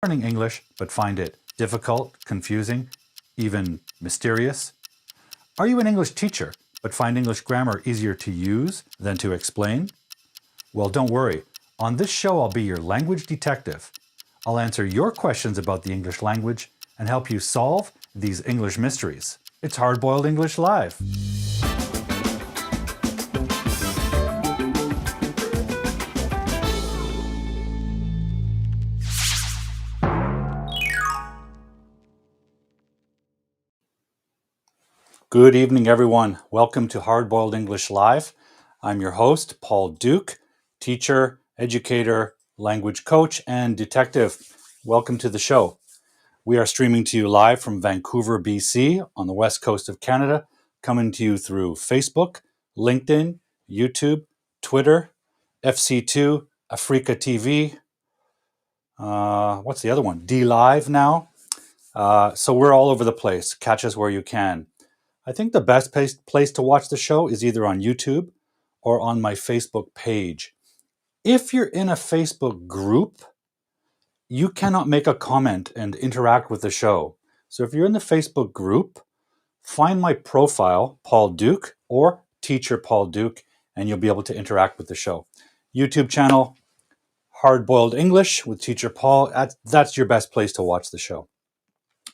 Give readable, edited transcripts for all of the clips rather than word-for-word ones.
learning English but find it difficult, confusing, even mysterious? Are you an English teacher but find English grammar easier to use than to explain? Well, don't worry. On this show, I'll be your language detective. I'll answer your questions about the English language and help you solve these English mysteries. It's Hard-Boiled English Live. Good evening, everyone. Welcome to Hard-Boiled English Live. I'm your host, Paul Duke, teacher, educator, language coach, and detective. Welcome to the show. We are streaming to you live from Vancouver, BC, on the west coast of Canada, coming to you through Facebook, LinkedIn, YouTube, Twitter, FC2, Africa TV. What's the other one? D Live now. So we're all over the place. Catch us where you can. I think the best place to watch the show is either on YouTube or on my Facebook page. If you're in a Facebook group, you cannot make a comment and interact with the show. So if you're in the Facebook group, find my profile, Paul Duke, or Teacher Paul Duke, and you'll be able to interact with the show. YouTube channel, Hard-Boiled English with Teacher Paul. That's your best place to watch the show.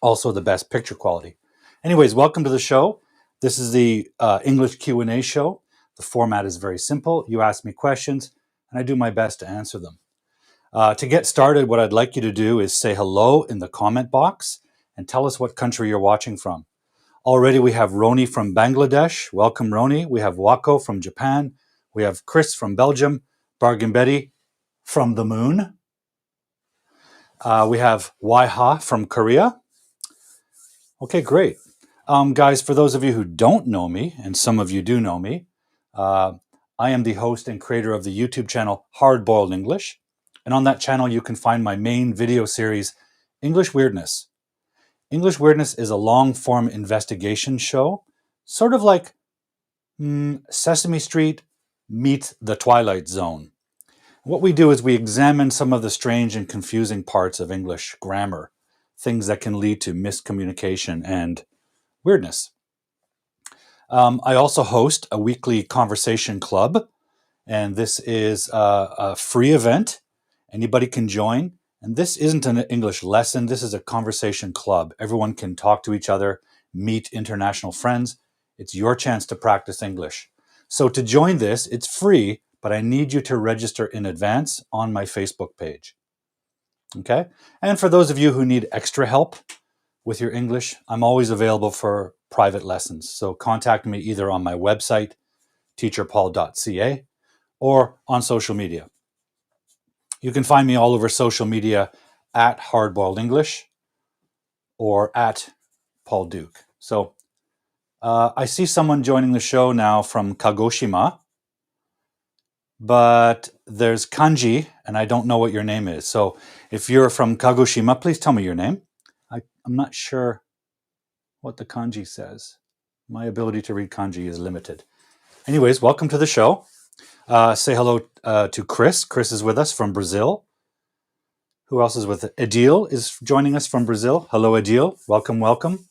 Also the best picture quality. Anyways, welcome to the show. This is the English Q&A show. The format is very simple. You ask me questions, and I do my best to answer them. To get started, what I'd like you to do is say hello in the comment box and tell us what country you're watching from. Already we have Roni from Bangladesh. Welcome, Roni. We have Wako from Japan. We have Chris from Belgium. Bargain Betty from the moon. We have Waiha from Korea. Okay, great. Guys, for those of you who don't know me, and some of you do know me, I am the host and creator of the YouTube channel Hard-Boiled English. And on that channel, you can find my main video series, English Weirdness. English Weirdness is a long-form investigation show, sort of like Sesame Street meets The Twilight Zone. What we do is we examine some of the strange and confusing parts of English grammar, things that can lead to miscommunication and weirdness. I also host a weekly conversation club, and this is a free event. Anybody can join. And this isn't an English lesson. This is a conversation club. Everyone can talk to each other, meet international friends. It's your chance to practice English. So to join this, it's free, but I need you to register in advance on my Facebook page. Okay? And for those of you who need extra help with your English, I'm always available for private lessons. So contact me either on my website, teacherpaul.ca, or on social media. You can find me all over social media at Hard-Boiled English or at Paul Duke. So I see someone joining the show now from Kagoshima, but there's kanji, and I don't know what your name is. So if you're from Kagoshima, please tell me your name. I'm not sure what the kanji says. My ability to read kanji is limited. Anyways, welcome to the show. Say hello to Chris. Chris is with us from Brazil. Who else is with it? Edil is joining us from Brazil. Hello, Edil. Welcome, welcome.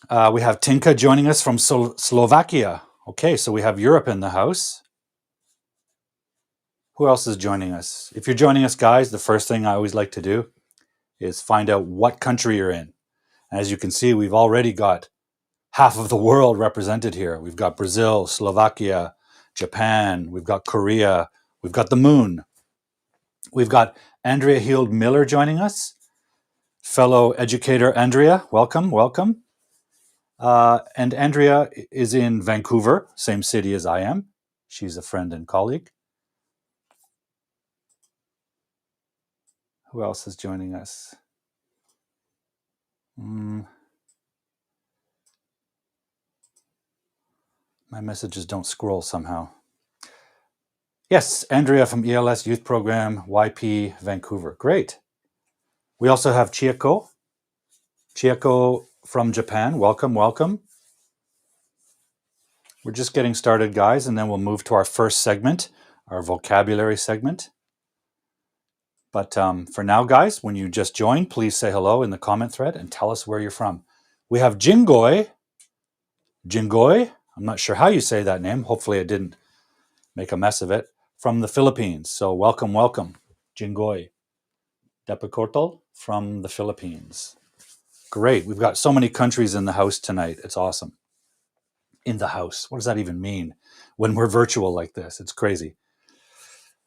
We have Tinka joining us from Slovakia. Okay, so we have Europe in the house. Who else is joining us? If you're joining us, guys, the first thing I always like to do is find out what country you're in. As you can see, we've already got half of the world represented here. We've got Brazil, Slovakia, Japan, we've got Korea, we've got the moon. We've got Andrea Heald-Miller joining us. Fellow educator Andrea, welcome, welcome. And Andrea is in Vancouver, same city as I am. She's a friend and colleague. Who else is joining us? My messages don't scroll somehow. Yes, Andrea from ELS Youth Program, YP, Vancouver. Great. We also have Chieko. Chieko from Japan. Welcome, welcome. We're just getting started, guys, and then we'll move to our first segment, our vocabulary segment. But for now, guys, when you just joined, please say hello in the comment thread and tell us where you're from. We have Jingoy. Jingoy, I'm not sure how you say that name. Hopefully I didn't make a mess of it. From the Philippines. So welcome, welcome. Jingoy. Depakortol from the Philippines. Great. We've got so many countries in the house tonight. It's awesome. In the house. What does that even mean when we're virtual like this? It's crazy.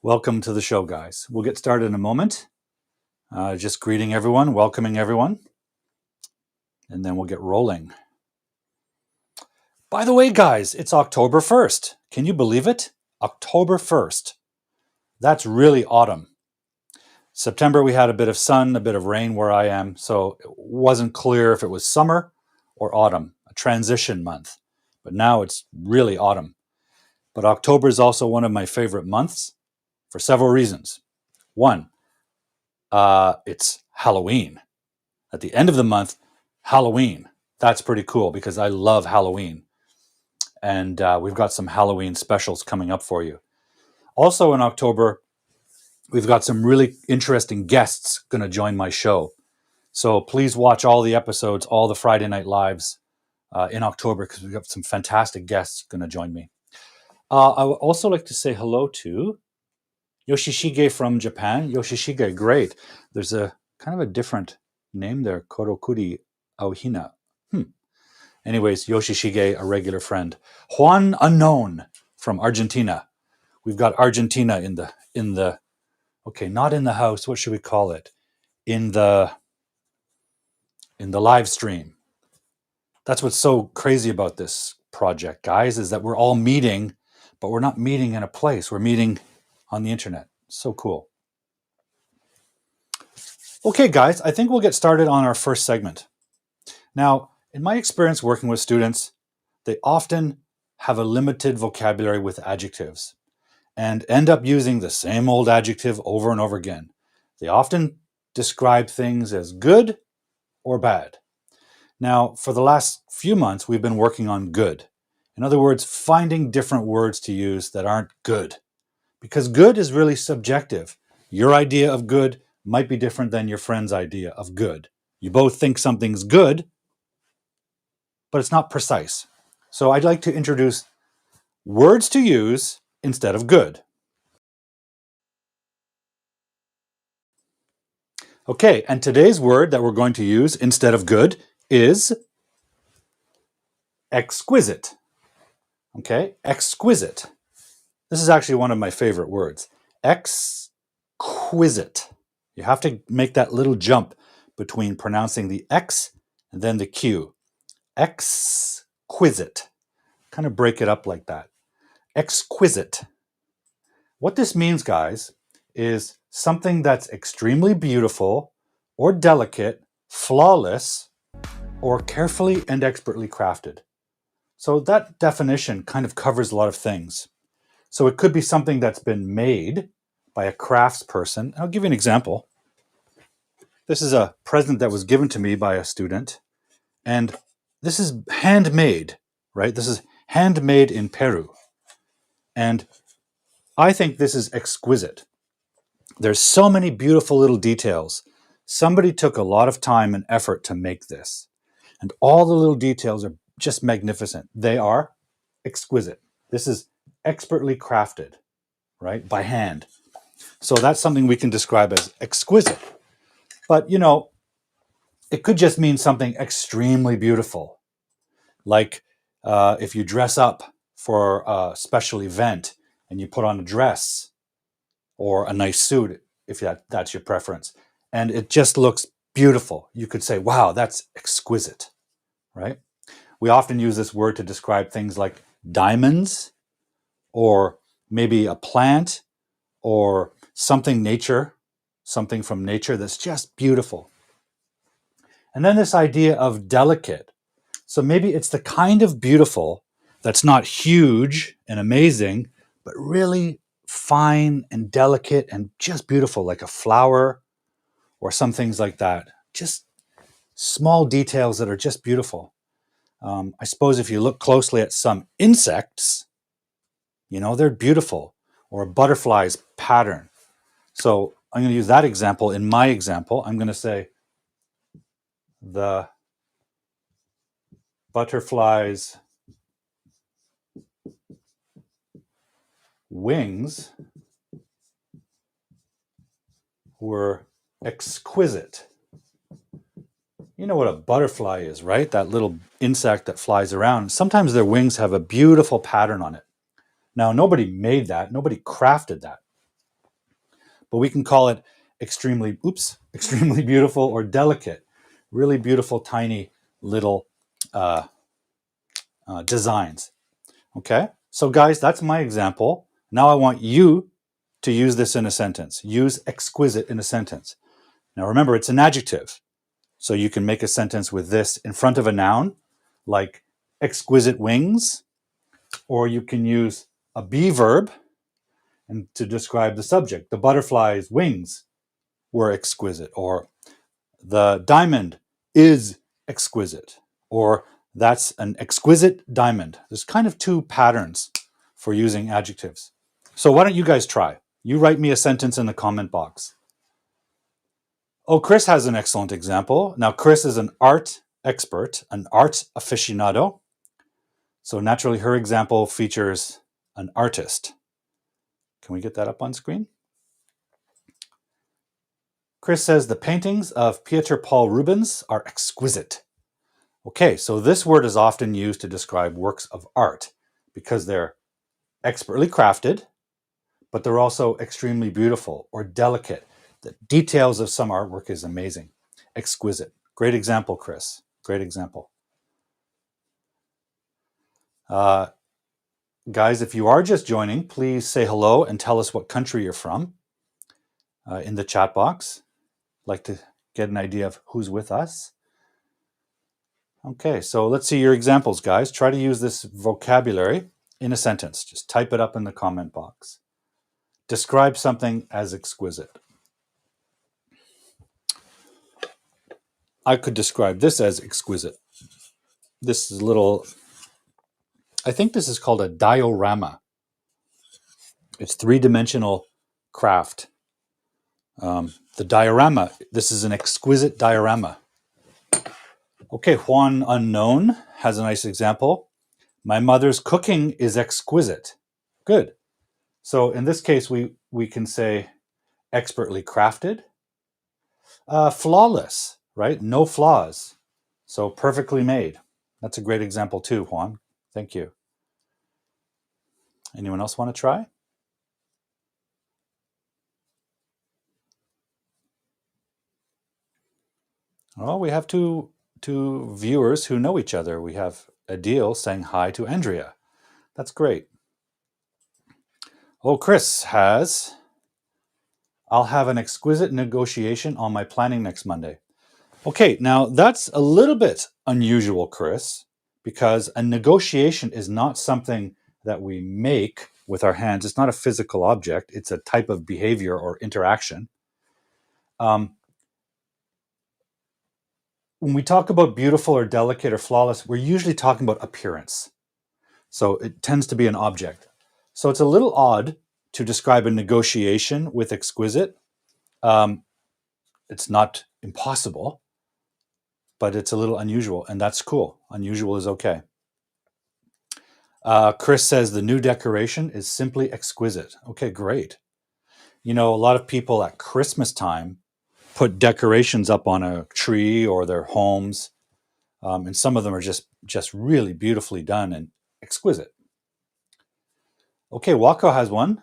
Welcome to the show, guys. We'll get started in a moment. Just greeting everyone, welcoming everyone, and then we'll get rolling. By the way, guys, it's October 1st. Can you believe it? October 1st. That's really autumn. September, we had a bit of sun, a bit of rain where I am, so it wasn't clear if it was summer or autumn, a transition month. But now it's really autumn. But October is also one of my favorite months for several reasons. One, it's Halloween. At the end of the month, Halloween. That's pretty cool because I love Halloween. And we've got some Halloween specials coming up for you. Also in October, we've got some really interesting guests going to join my show. So please watch all the episodes, all the Friday Night Lives in October because we've got some fantastic guests going to join me. I would also like to say hello to Yoshishige from Japan. Yoshishige, great. There's a kind of a different name there, Korokuri Aohina. Anyways, Yoshishige, a regular friend. Juan Unknown from Argentina. We've got Argentina in the okay, not in the house. What should we call it? In the live stream. That's what's so crazy about this project, guys, is that we're all meeting, but we're not meeting in a place. We're meeting on the internet. So cool. Okay, guys, I think we'll get started on our first segment. Now, in my experience working with students, they often have a limited vocabulary with adjectives and end up using the same old adjective over and over again. They often describe things as good or bad. Now, for the last few months, we've been working on good. In other words, finding different words to use that aren't good. Because good is really subjective. Your idea of good might be different than your friend's idea of good. You both think something's good, but it's not precise. So I'd like to introduce words to use instead of good. Okay, and today's word that we're going to use instead of good is exquisite. Okay, exquisite. This is actually one of my favorite words. Exquisite. You have to make that little jump between pronouncing the X and then the Q. Exquisite. Kind of break it up like that. Exquisite. What this means, guys, is something that's extremely beautiful or delicate, flawless, or carefully and expertly crafted. So that definition kind of covers a lot of things. So it could be something that's been made by a craftsperson. I'll give you an example. This is a present that was given to me by a student, and this is handmade, right? This is handmade in Peru. And I think this is exquisite. There's so many beautiful little details. Somebody took a lot of time and effort to make this. And all the little details are just magnificent. They are exquisite. This is expertly crafted, right, by hand. So that's something we can describe as exquisite. But, you know, it could just mean something extremely beautiful. Like if you dress up for a special event and you put on a dress or a nice suit, if that's your preference, and it just looks beautiful. You could say, wow, that's exquisite, right? We often use this word to describe things like diamonds or maybe a plant or something from nature that's just beautiful. And then this idea of delicate. So maybe it's the kind of beautiful that's not huge and amazing, but really fine and delicate and just beautiful, like a flower or some things like that. Just small details that are just beautiful. I suppose if you look closely at some insects, you know, they're beautiful, or a butterfly's pattern. So I'm going to use that example in my example. I'm going to say the butterfly's wings were exquisite. You know what a butterfly is, right? That little insect that flies around. Sometimes their wings have a beautiful pattern on it. Now, nobody made that. Nobody crafted that. But we can call it extremely beautiful or delicate. Really beautiful, tiny little designs. Okay? So guys, that's my example. Now I want you to use this in a sentence. Use exquisite in a sentence. Now remember, it's an adjective. So you can make a sentence with this in front of a noun, like exquisite wings, or you can use a be verb and to describe the subject. The butterfly's wings were exquisite, or the diamond is exquisite, or that's an exquisite diamond. There's kind of two patterns for using adjectives. So why don't you guys try? You write me a sentence in the comment box. Oh, Chris has an excellent example. Now, Chris is an art expert, an art aficionado. So naturally, her example features an artist. Can we get that up on screen? Chris says the paintings of Pieter Paul Rubens are exquisite. Okay, so this word is often used to describe works of art because they're expertly crafted, but they're also extremely beautiful or delicate. The details of some artwork is amazing. Exquisite. Great example, Chris. Great example. Guys, if you are just joining, please say hello and tell us what country you're from in the chat box. I'd like to get an idea of who's with us. Okay, so let's see your examples, guys. Try to use this vocabulary in a sentence. Just type it up in the comment box. Describe something as exquisite. I could describe this as exquisite. This is a little, I think this is called a diorama. It's three-dimensional craft. The diorama, this is an exquisite diorama. Okay, Juan Unknown has a nice example. My mother's cooking is exquisite. Good. So in this case, we can say expertly crafted. Flawless, right? No flaws. So perfectly made. That's a great example too, Juan. Thank you. Anyone else want to try? Well, we have two viewers who know each other. We have Adil saying hi to Andrea. That's great. Oh, Chris has, I'll have an exquisite negotiation on my planning next Monday. Okay, now that's a little bit unusual, Chris, because a negotiation is not something that we make with our hands. It's not a physical object. It's a type of behavior or interaction. When we talk about beautiful or delicate or flawless, we're usually talking about appearance. So it tends to be an object. So it's a little odd to describe a negotiation with exquisite. It's not impossible, but it's a little unusual, and that's cool. Unusual is okay. Chris says the new decoration is simply exquisite. Okay, great. You know, a lot of people at Christmas time put decorations up on a tree or their homes, and some of them are just really beautifully done and exquisite. Okay, Wako has one.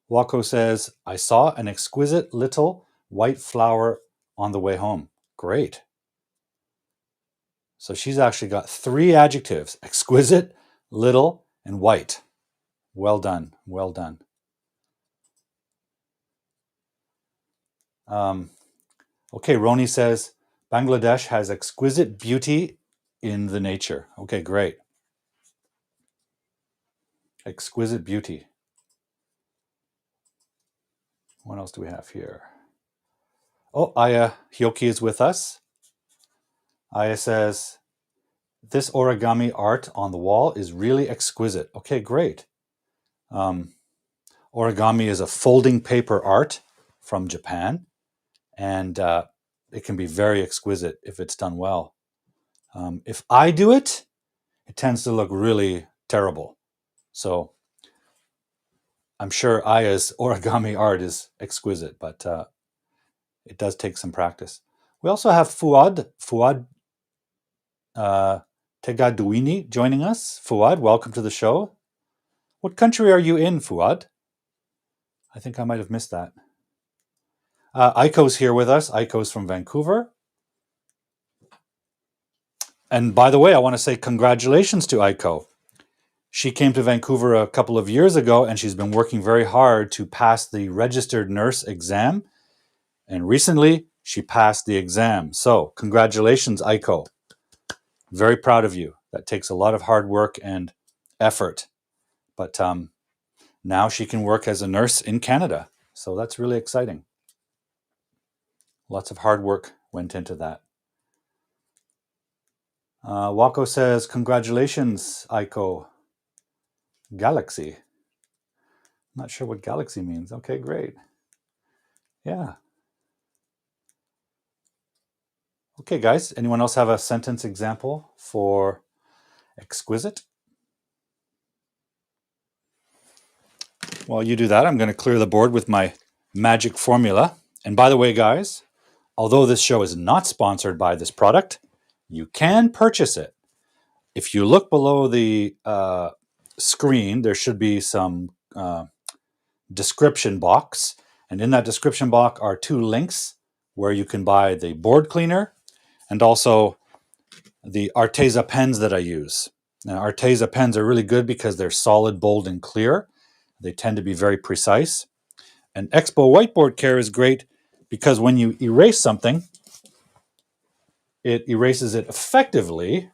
Wako says, I saw an exquisite little white flower on the way home. Great. So she's actually got three adjectives: exquisite, little, and white. Well done. Well done. Okay, Roni says, Bangladesh has exquisite beauty in the nature. Okay, great. Exquisite beauty. What else do we have here? Oh, Aya Hyoki is with us. Aya says, this origami art on the wall is really exquisite. Okay, great. Origami is a folding paper art. from Japan, and it can be very exquisite if it's done well. If I do it, it tends to look really terrible. So I'm sure Aya's origami art is exquisite, but it does take some practice. We also have Fuad Tegaduini joining us. Fuad, welcome to the show. What country are you in, Fuad? I think I might have missed that. Aiko's here with us. Aiko's from Vancouver. And by the way, I want to say congratulations to Aiko. She came to Vancouver a couple of years ago, and she's been working very hard to pass the registered nurse exam. And recently, she passed the exam. So congratulations, Aiko. Very proud of you. That takes a lot of hard work and effort. But now she can work as a nurse in Canada. So that's really exciting. Lots of hard work went into that. Wako says, congratulations, Aiko. Galaxy. Not sure what galaxy means. Okay, great. Yeah. Okay, guys. Anyone else have a sentence example for exquisite? While you do that, I'm going to clear the board with my magic formula. And by the way, guys, although this show is not sponsored by this product, you can purchase it. If you look below the screen, there should be some description box. And in that description box are 2 links where you can buy the board cleaner and also the Arteza pens that I use. Now, Arteza pens are really good because they're solid, bold, and clear. They tend to be very precise. And Expo Whiteboard Care is great because when you erase something, it erases it effectively,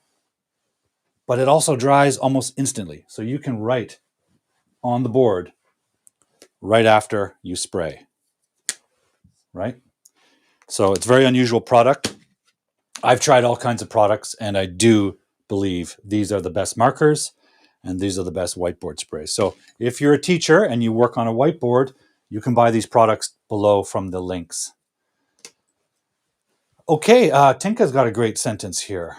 but it also dries almost instantly. So you can write on the board right after you spray, right? So it's a very unusual product. I've tried all kinds of products, and I do believe these are the best markers and these are the best whiteboard sprays. So if you're a teacher and you work on a whiteboard, you can buy these products below from the links. Okay, Tinka's got a great sentence here.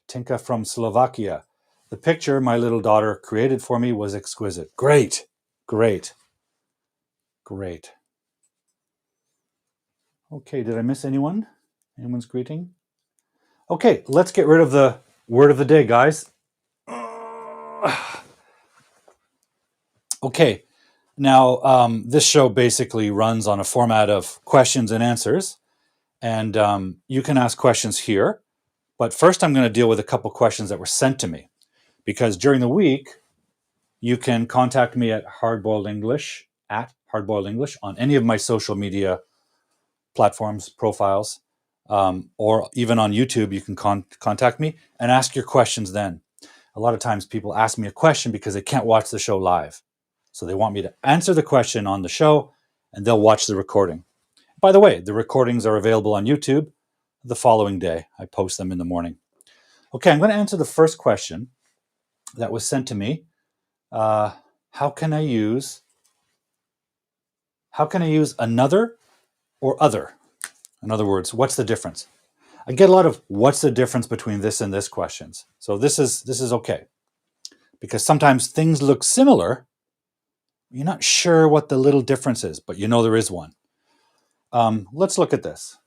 Tinka from Slovakia. The picture my little daughter created for me was exquisite. Great, great, great. Okay, did I miss anyone? Anyone's greeting? Okay, let's get rid of the word of the day, guys. Okay, now this show basically runs on a format of questions and answers, and you can ask questions here. But first, I'm going to deal with a couple questions that were sent to me, because during the week, you can contact me at Hardboiled English, on any of my social media platforms, profiles, or even on YouTube. You can contact me and ask your questions then. A lot of times people ask me a question because they can't watch the show live. So they want me to answer the question on the show, and they'll watch the recording. By the way, the recordings are available on YouTube the following day. I post them in the morning. Okay, I'm going to answer the first question that was sent to me. How can I use another or other? In other words, what's the difference? I get a lot of what's the difference between this and this questions. So this is okay. Because sometimes things look similar. You're not sure what the little difference is, but you know there is one. Let's look at this.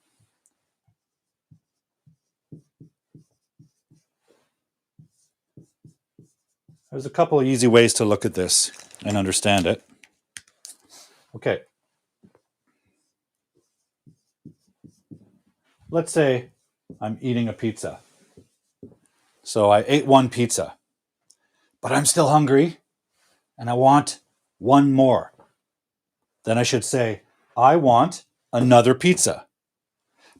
There's a couple of easy ways to look at this and understand it. Okay. Let's say I'm eating a pizza. So I ate one pizza, but I'm still hungry and I want one more. Then I should say, I want another pizza,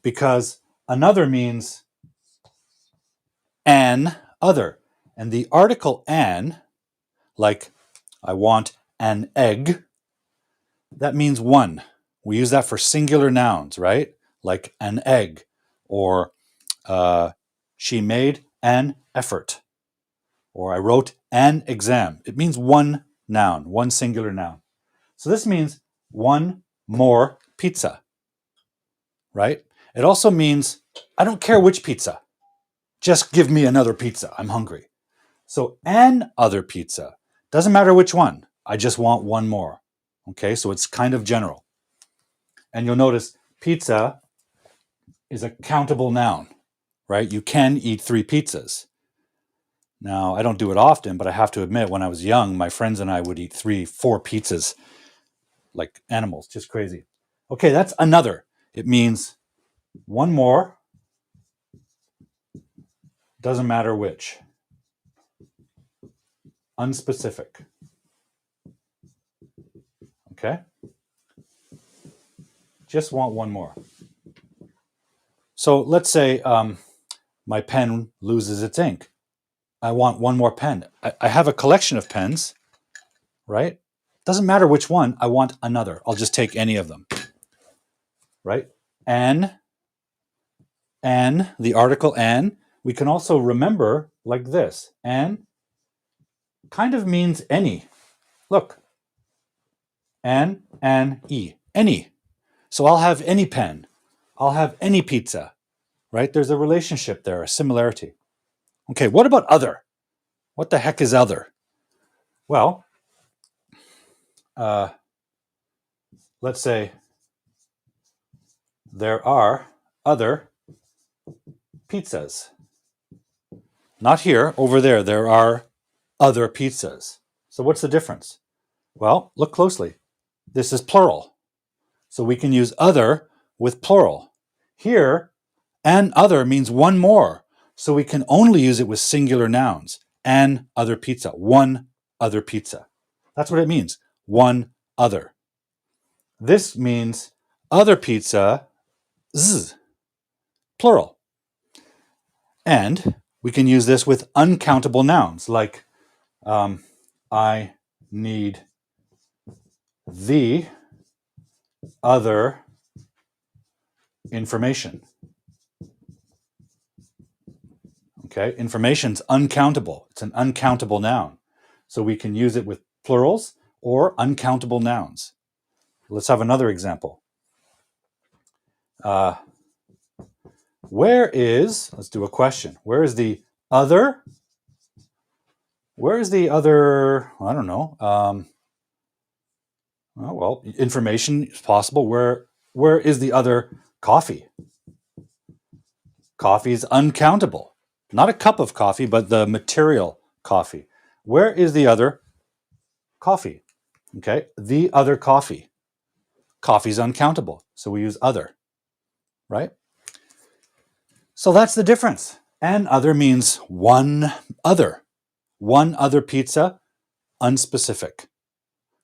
because another means an other. And the article an, like I want an egg, that means one. We use that for singular nouns, right? Like an egg, or she made an effort, or I wrote an exam. It means one noun, one singular noun. So this means one more pizza, right? It also means, I don't care which pizza. Just give me another pizza. I'm hungry. So an other pizza. Doesn't matter which one. I just want one more. Okay, so it's kind of general. And you'll notice pizza is a countable noun, right? You can eat 3 pizzas. Now, I don't do it often, but I have to admit, when I was young, my friends and I would eat 3, 4 pizzas like animals, just crazy. Okay, that's another. It means one more, doesn't matter which. Unspecific. Okay? Just want one more. So let's say my pen loses its ink. I want one more pen. I have a collection of pens, right? Doesn't matter which one, I want another. I'll just take any of them, right? An, the article an, we can also remember like this. An kind of means any. Look, an, e, any. So I'll have any pen. I'll have any pizza, right? There's a relationship there, a similarity. Okay, what about other? What the heck is other? Well, let's say there are other pizzas. Not here, over there. There are other pizzas. So what's the difference? Well, look closely. This is plural. So we can use other with plural. Here, an other means one more. So we can only use it with singular nouns. An other pizza. One other pizza. That's what it means. One other. This means other pizza, plural. And we can use this with uncountable nouns like I need the other information. Okay, information's uncountable. It's an uncountable noun. So we can use it with plurals or uncountable nouns. Let's have another example. Where is, let's do a question. Where is the other? Where is the other, I don't know. Well, information is possible. Where is the other coffee? Coffee is uncountable. Not a cup of coffee, but the material coffee. Where is the other coffee? Okay, the other coffee. Coffee is uncountable, so we use other, right? So that's the difference. And other means one other. One other pizza, unspecific,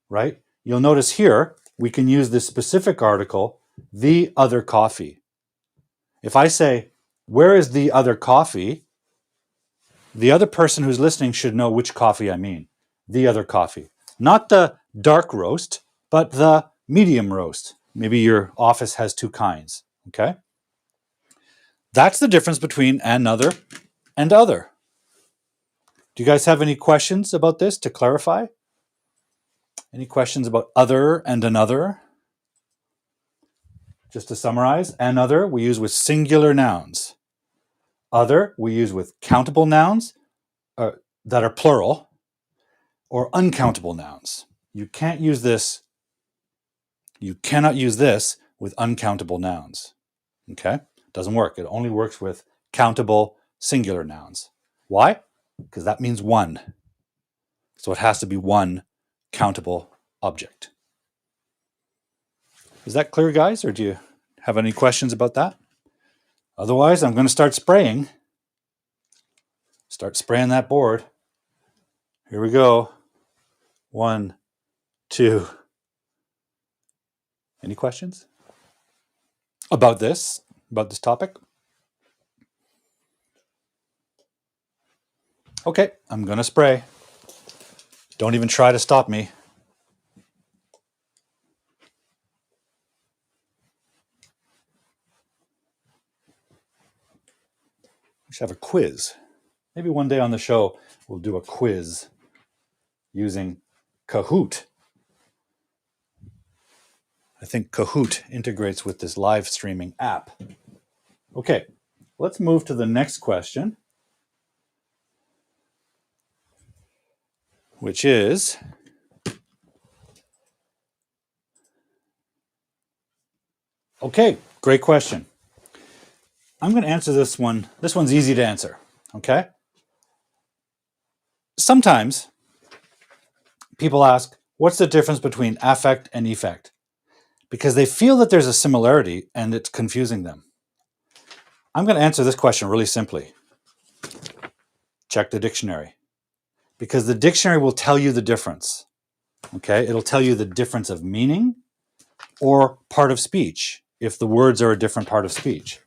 right? You'll notice here, we can use this specific article, the other coffee. If I say, where is the other coffee? The other person who's listening should know which coffee I mean. The other coffee. Not the dark roast, but the medium roast. Maybe your office has 2 kinds, okay? That's the difference between another and other. Do you guys have any questions about this to clarify? Any questions about other and another? Just to summarize, another we use with singular nouns. Other we use with countable nouns that are plural or uncountable nouns. You can't use this. You cannot use this with uncountable nouns. Okay? Doesn't work. It only works with countable singular nouns. Why? Because that means one. So it has to be one countable object. Is that clear, guys? Or do you have any questions about that? Otherwise, I'm going to start spraying. Start spraying that board. Here we go. 1, 2. Any questions about this topic? Okay, I'm going to spray. Don't even try to stop me. We should have a quiz. Maybe one day on the show, we'll do a quiz using Kahoot. I think Kahoot integrates with this live streaming app. Okay, let's move to the next question, which is, okay, great question. I'm going to answer this one. This one's easy to answer, okay? Sometimes people ask, what's the difference between affect and effect? Because they feel that there's a similarity and it's confusing them. I'm going to answer this question really simply. Check the dictionary. Because the dictionary will tell you the difference, okay? It'll tell you the difference of meaning or part of speech if the words are a different part of speech.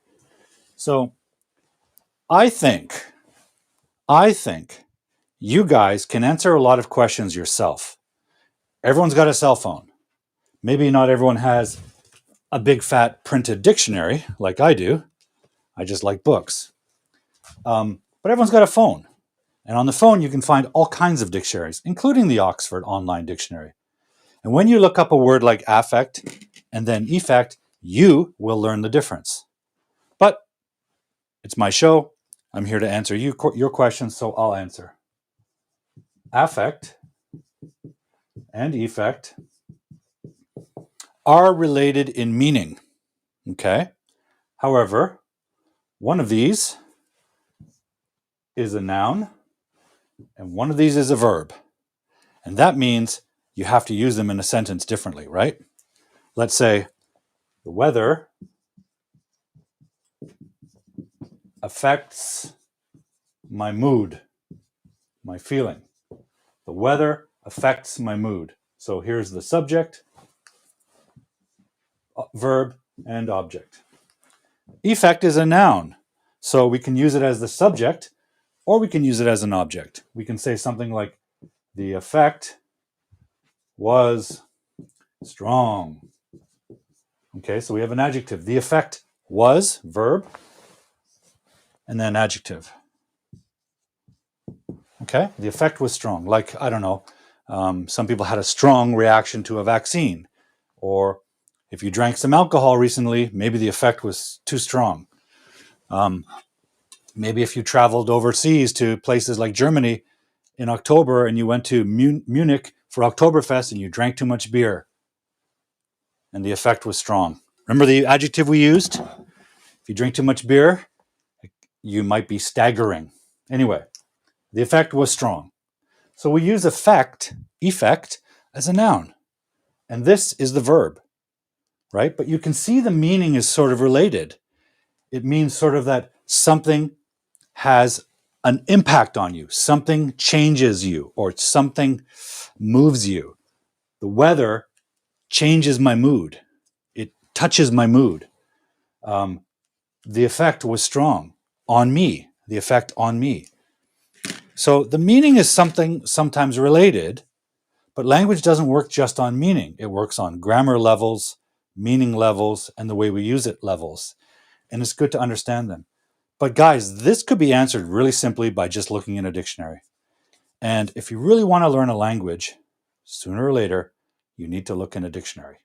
So I think you guys can answer a lot of questions yourself. Everyone's got a cell phone. Maybe not everyone has a big fat printed dictionary like I do. I just like books. But everyone's got a phone. And on the phone, you can find all kinds of dictionaries, including the Oxford Online Dictionary. And when you look up a word like affect and then effect, you will learn the difference. But it's my show. I'm here to answer your questions, so I'll answer. Affect and effect are related in meaning, okay? However, one of these is a noun and one of these is a verb. And that means you have to use them in a sentence differently, right? Let's say the weather affects my mood, my feeling. The weather affects my mood. So here's the subject, verb, and object. Effect is a noun. So we can use it as the subject or we can use it as an object. We can say something like, the effect was strong. Okay, so we have an adjective. The effect was, verb, and then adjective. Okay, the effect was strong. Like, I don't know, some people had a strong reaction to a vaccine. Or if you drank some alcohol recently, maybe the effect was too strong. Maybe if you traveled overseas to places like Germany in October and you went to Munich for Oktoberfest and you drank too much beer and the effect was strong. Remember the adjective we used? If you drink too much beer, you might be staggering. Anyway, the effect was strong. So we use effect as a noun. And this is the verb, right? But you can see the meaning is sort of related. It means sort of that something has an impact on you, something changes you, or something moves you. The weather changes my mood. It touches my mood. The effect was strong on me, the effect on me. So the meaning is something sometimes related, but language doesn't work just on meaning. It works on grammar levels, meaning levels, and the way we use it levels. And it's good to understand them. But guys, this could be answered really simply by just looking in a dictionary. And if you really want to learn a language, sooner or later, you need to look in a dictionary.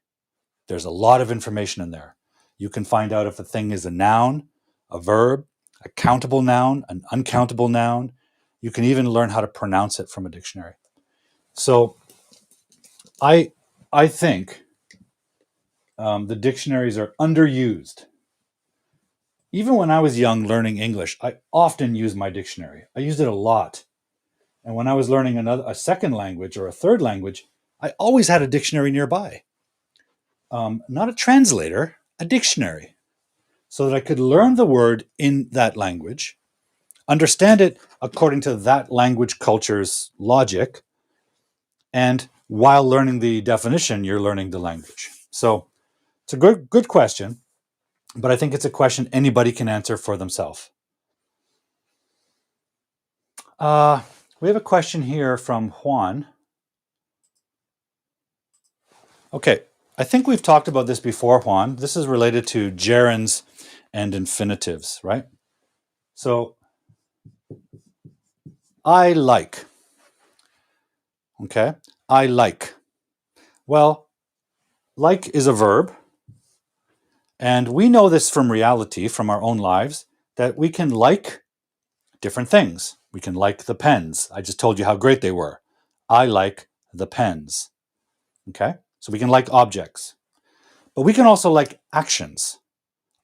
There's a lot of information in there. You can find out if a thing is a noun, a verb, a countable noun, an uncountable noun. You can even learn how to pronounce it from a dictionary. So I think the dictionaries are underused. Even when I was young learning English, I often used my dictionary. I used it a lot. And when I was learning a second language or a third language, I always had a dictionary nearby. Not a translator, a dictionary, so that I could learn the word in that language, understand it according to that language culture's logic, and while learning the definition, you're learning the language. So it's a good question, but I think it's a question anybody can answer for themselves. We have a question here from Juan. Okay, I think we've talked about this before, Juan. This is related to gerunds and infinitives, right? So, I like. Okay, I like. Well, Like is a verb, and we know this from reality, from our own lives, that we can like different things. We can like the pens. I just told you how great they were. I like the pens. Okay? So we can like objects. But we can also like actions.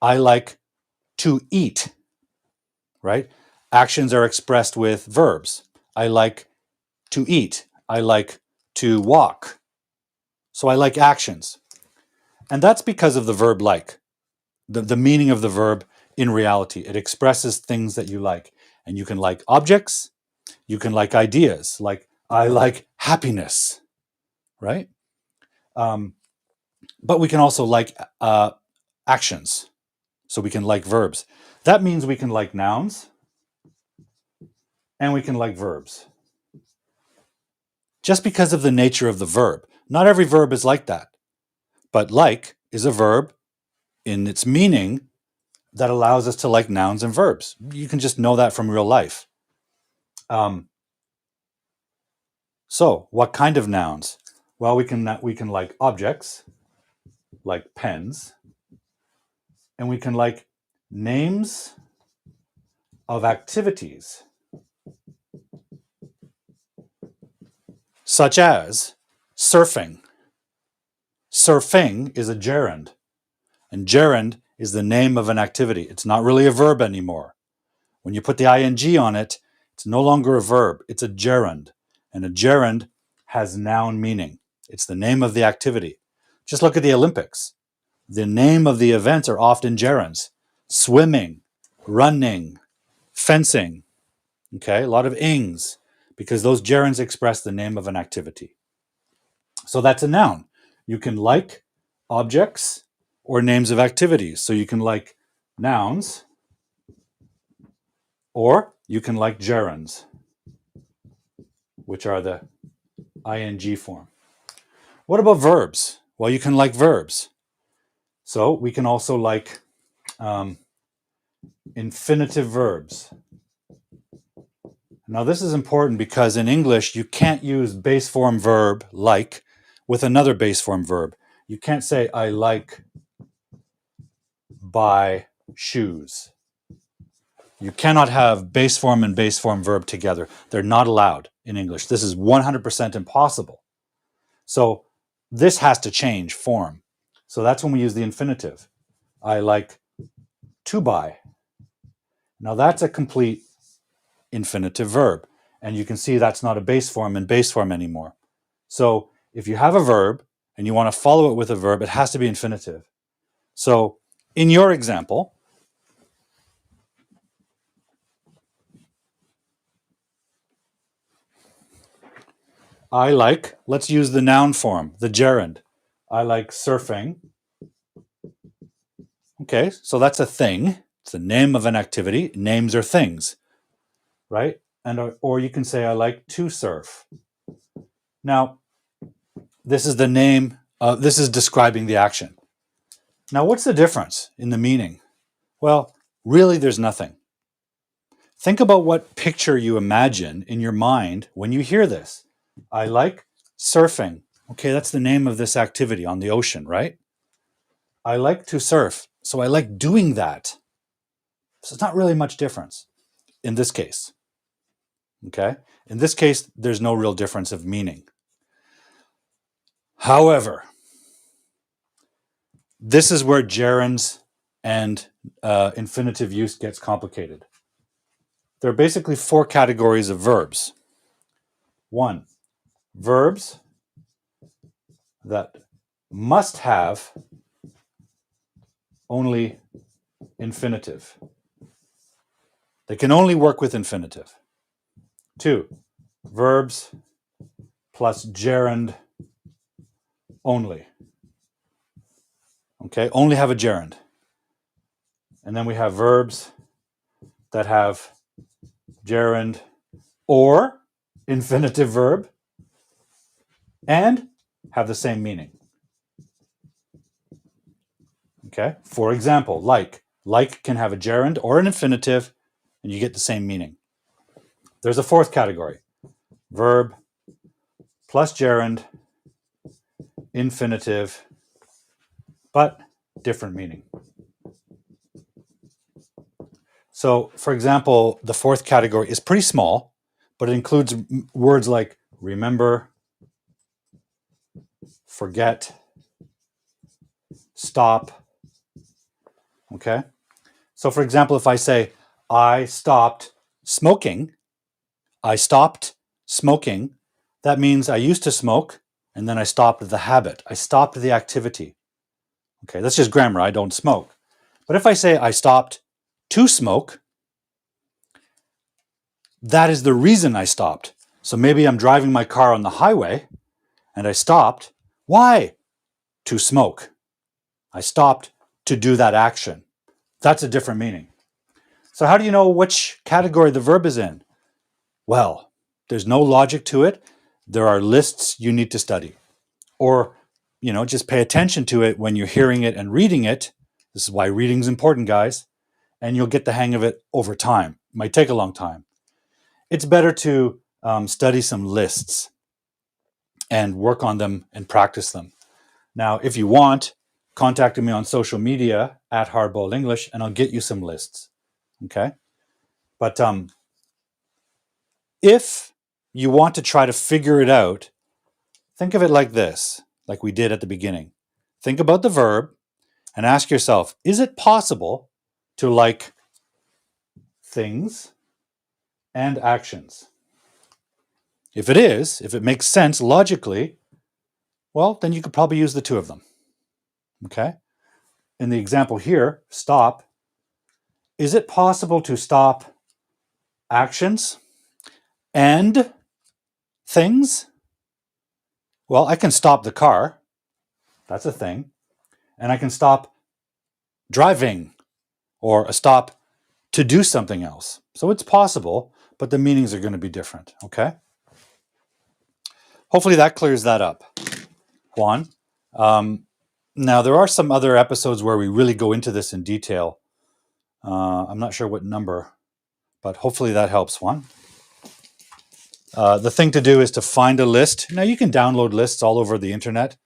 I like to eat, right? Actions are expressed with verbs. I like to eat. I like to walk. So I like actions. And that's because of the verb like, the meaning of the verb in reality. It expresses things that you like. And you can like objects, you can like ideas, like I like happiness, right? But we can also like actions. So we can like verbs. That means we can like nouns and we can like verbs. Just because of the nature of the verb. Not every verb is like that. But like is a verb in its meaning that allows us to like nouns and verbs. You can just know that from real life. So what kind of nouns? Well, we can like objects, like pens, and we can like names of activities, such as surfing. Surfing is a gerund, and gerund is the name of an activity. It's not really a verb anymore. When you put the ing on it, it's no longer a verb, it's a gerund. And a gerund has noun meaning. It's the name of the activity. Just look at the Olympics. The name of the events are often gerunds. Swimming, running, fencing. Okay, a lot of ings, because those gerunds express the name of an activity. So that's a noun. You can like objects or names of activities. So you can like nouns or you can like gerunds, which are the ing form. What about verbs? Well, you can like verbs. So we can also like infinitive verbs. Now, this is important because in English, you can't use base form verb like with another base form verb. You can't say, I like buy shoes. You cannot have base form and base form verb together. They're not allowed in English. This is 100% impossible. So this has to change form. So that's when we use the infinitive. I like to buy. Now that's a complete infinitive verb. And you can see that's not a base form and base form anymore. So if you have a verb and you want to follow it with a verb, it has to be infinitive. So in your example, I like, let's use the noun form, the gerund. I like surfing. Okay, so that's a thing. It's the name of an activity. Names are things, right? And or you can say I like to surf. Now, this is the name. This is describing the action. Now, what's the difference in the meaning? Well, really, there's nothing. Think about what picture you imagine in your mind when you hear this. I like surfing. Okay, that's the name of this activity on the ocean, right? I like to surf. So I like doing that. So it's not really much difference in this case. Okay? In this case, there's no real difference of meaning. However, this is where gerunds and infinitive use gets complicated. There are basically four categories of verbs. One, verbs that must have only infinitive. They can only work with infinitive. Two, verbs plus gerund only. Okay, only have a gerund. And then we have verbs that have gerund or infinitive verb and have the same meaning. Okay, for example, like. Like can have a gerund or an infinitive, and you get the same meaning. There's a fourth category. Verb plus gerund, infinitive, but different meaning. So, for example, the fourth category is pretty small, but it includes words like remember, forget, stop. Okay? So, for example, if I say, I stopped smoking, that means I used to smoke and then I stopped the habit. I stopped the activity. Okay, that's just grammar. I don't smoke. But if I say I stopped to smoke, that is the reason I stopped. So maybe I'm driving my car on the highway and I stopped. Why? To smoke. I stopped to do that action. That's a different meaning. So how do you know which category the verb is in? Well, there's no logic to it. There are lists you need to study. Or, just pay attention to it when you're hearing it and reading it. This is why reading is important, guys. And you'll get the hang of it over time. It might take a long time. It's better to study some lists and work on them and practice them. Now, if you want, contact me on social media at Hardboiled English, and I'll get you some lists. Okay? But if you want to try to figure it out, think of it like this, like we did at the beginning. Think about the verb and ask yourself, is it possible to like things and actions? If it makes sense logically, well, then you could probably use the two of them. Okay? In the example here, stop. Is it possible to stop actions and things? Well, I can stop the car. That's a thing. And I can stop driving or stop to do something else. So it's possible, but the meanings are going to be different. Okay? Hopefully that clears that up, Juan. Now, there are some other episodes where we really go into this in detail. I'm not sure what number, but hopefully that helps, Juan. The thing to do is to find a list. Now, you can download lists all over the internet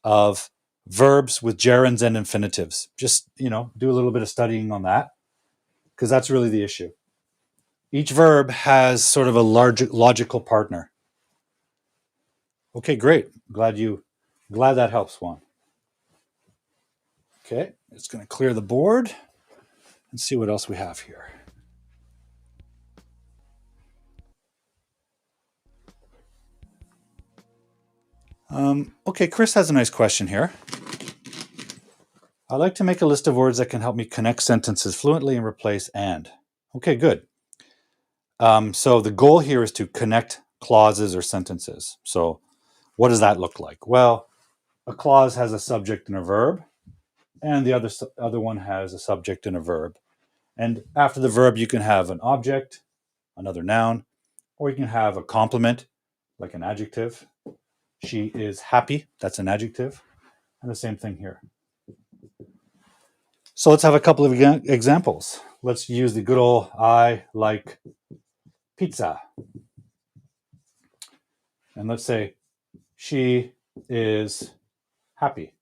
of verbs with gerunds and infinitives. Just, do a little bit of studying on that, because that's really the issue. Each verb has sort of a large logical partner. Okay, great. Glad that helps, Juan. Okay, it's going to clear the board and see what else we have here. Okay, Chris has a nice question here. I like to make a list of words that can help me connect sentences fluently and replace and. Okay, good. So the goal here is to connect clauses or sentences. So what does that look like? Well, a clause has a subject and a verb, and the other one has a subject and a verb. And after the verb, you can have an object, another noun, or you can have a complement, like an adjective. She is happy. That's an adjective. And the same thing here. So let's have a couple of examples. Let's use the good old I like pizza. And let's say she is happy.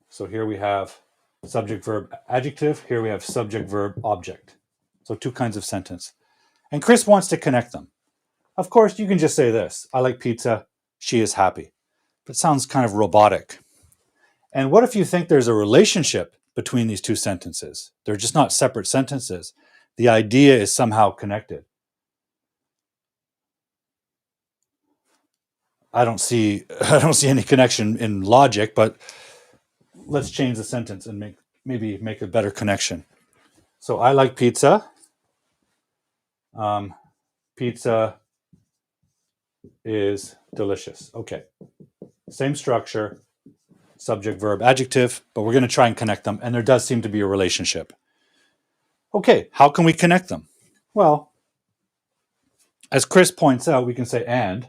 So here we have subject, verb, adjective. Here we have subject, verb, object. So two kinds of sentence. And Chris wants to connect them. Of course, you can just say this. I like pizza. She is happy. But it sounds kind of robotic. And what if you think there's a relationship between these two sentences? They're just not separate sentences. The idea is somehow connected. I don't see any connection in logic, but let's change the sentence and maybe make a better connection. So I like pizza. Pizza is delicious. Okay. Same structure, subject, verb, adjective, but we're going to try and connect them, and there does seem to be a relationship. Okay, how can we connect them? Well, as Chris points out, we can say and,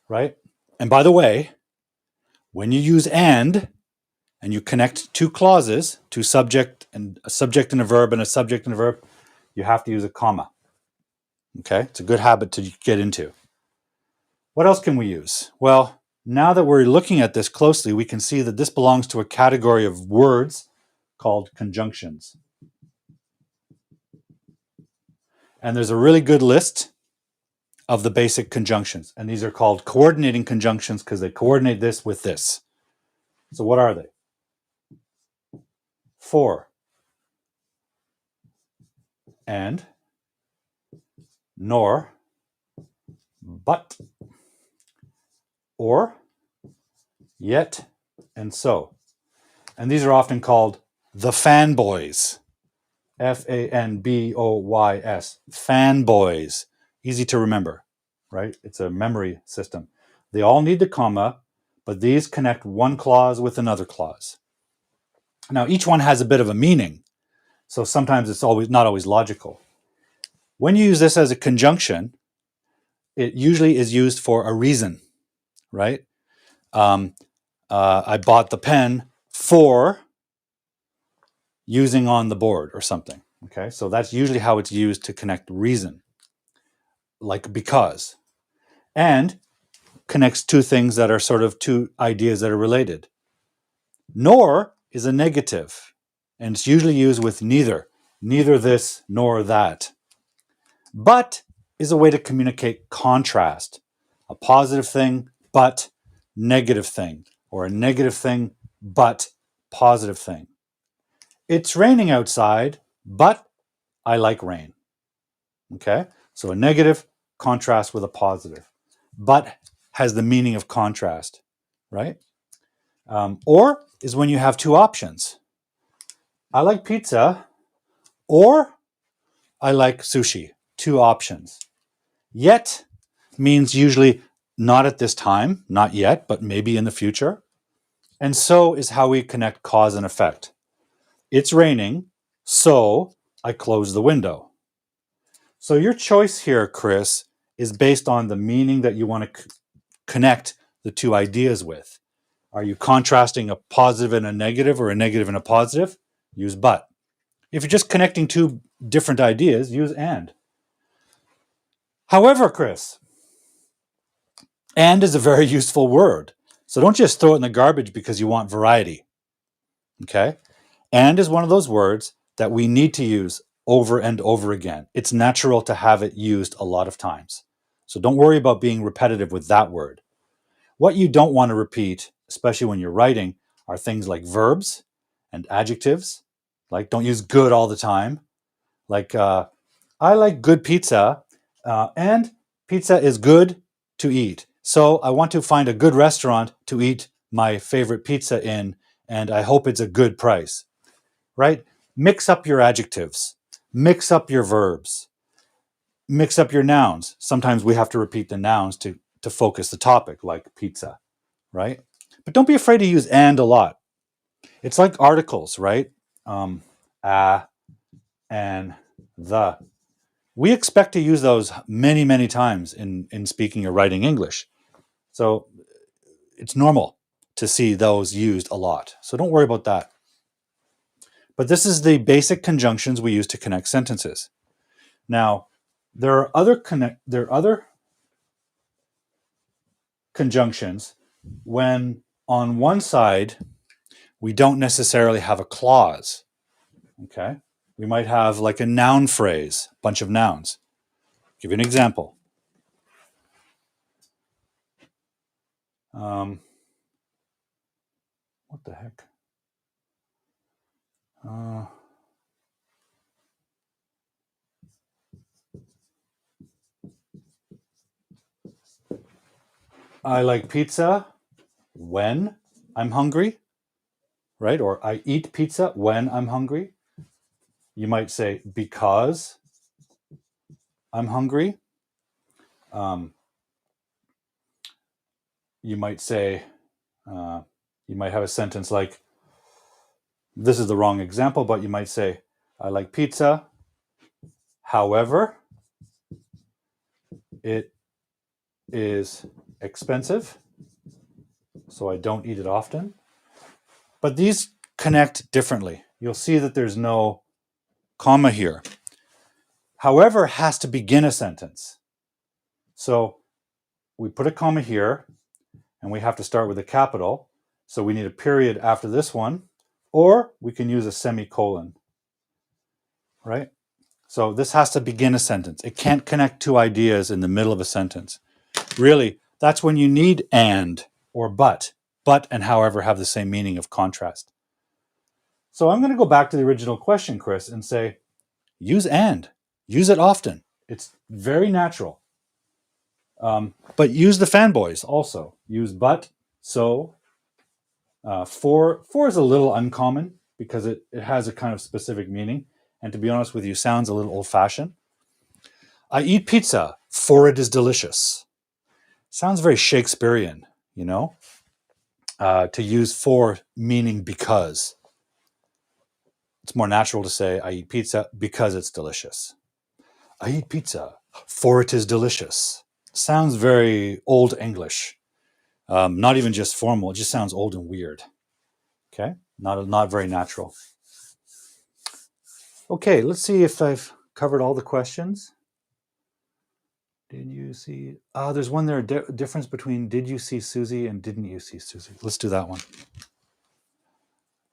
right? And by the way, when you use and you connect two clauses, two subject and a verb and a subject and a verb, you have to use a comma. Okay, it's a good habit to get into. What else can we use? Well, Now that we're looking at this closely, we can see that this belongs to a category of words called conjunctions. And there's a really good list of the basic conjunctions. And these are called coordinating conjunctions because they coordinate this with this. So what are they? For, and, nor, but, or, yet, and so. And these are often called the fanboys. Fanboys. Fanboys. Easy to remember, right? It's a memory system. They all need the comma, but these connect one clause with another clause. Now, each one has a bit of a meaning, so sometimes it's not always logical. When you use this as a conjunction, it usually is used for a reason, right? I bought the pen for using on the board or something. Okay, so that's usually how it's used to connect reason, like because, and connects two things that are sort of two ideas that are related. Nor is a negative, and it's usually used with neither this nor that. But is a way to communicate contrast, a positive thing but negative thing, or a negative thing but positive thing. It's raining outside, but I like rain. Okay, so a negative contrasts with a positive, but has the meaning of contrast, right? Or is when you have two options. I like pizza, or I like sushi. Two options. Yet means usually not at this time, not yet, but maybe in the future. And so is how we connect cause and effect. It's raining, so I close the window. So your choice here, Chris, is based on the meaning that you want to connect the two ideas with. Are you contrasting a positive and a negative, or a negative and a positive? Use but. If you're just connecting two different ideas, use and. However, Chris, and is a very useful word. So don't just throw it in the garbage because you want variety. Okay? And is one of those words that we need to use over and over again. It's natural to have it used a lot of times. So don't worry about being repetitive with that word. What you don't want to repeat, especially when you're writing, are things like verbs and adjectives. Like, don't use good all the time. Like, I like good pizza, and pizza is good to eat. So I want to find a good restaurant to eat my favorite pizza in, and I hope it's a good price, right? Mix up your adjectives, mix up your verbs, mix up your nouns. Sometimes we have to repeat the nouns to focus the topic, like pizza, right? But don't be afraid to use and a lot. It's like articles, right? A, and, the. We expect to use those many, many times in speaking or writing English. So it's normal to see those used a lot. So don't worry about that. But this is the basic conjunctions we use to connect sentences. Now, there are other conjunctions when on one side we don't necessarily have a clause. Okay? We might have like a noun phrase, a bunch of nouns. Give you an example. What the heck? I like pizza when I'm hungry, right? Or I eat pizza when I'm hungry. You might say because I'm hungry. You might say, you might have a sentence like, this is the wrong example, but you might say, I like pizza. However, it is expensive, so I don't eat it often. But these connect differently. You'll see that there's no comma here. However has to begin a sentence. So we put a comma here, and we have to start with a capital. So we need a period after this one, or we can use a semicolon, right? So this has to begin a sentence. It can't connect two ideas in the middle of a sentence. Really, that's when you need and or but. But and however have the same meaning of contrast. So I'm going to go back to the original question, Chris, and say, use and. Use it often. It's very natural. But use the fanboys also. Use but, so. For is a little uncommon because it has a kind of specific meaning. And to be honest with you, sounds a little old-fashioned. I eat pizza, for it is delicious. Sounds very Shakespearean, you know? To use for meaning because. It's more natural to say, I eat pizza because it's delicious. I eat pizza, for it is delicious. Sounds very Old English. Not even just formal, it just sounds old and weird. Okay, not very natural. Okay, let's see if I've covered all the questions. Did you see? There's one there, difference between did you see Susie and didn't you see Susie? Let's do that one.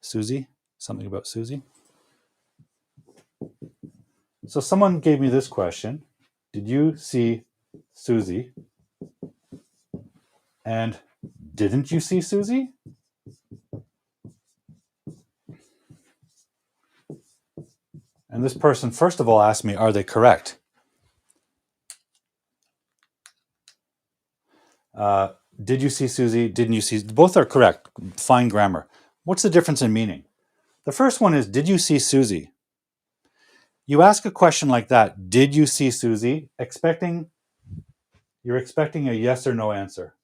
Susie, something about Susie. So someone gave me this question. Did you see Susie? And didn't you see Susie? And this person, first of all, asked me, are they correct? Did you see Susie? Didn't you see? Both are correct. Fine grammar. What's the difference in meaning? The first one is, did you see Susie? You ask a question like that, did you see Susie? You're expecting a yes or no answer,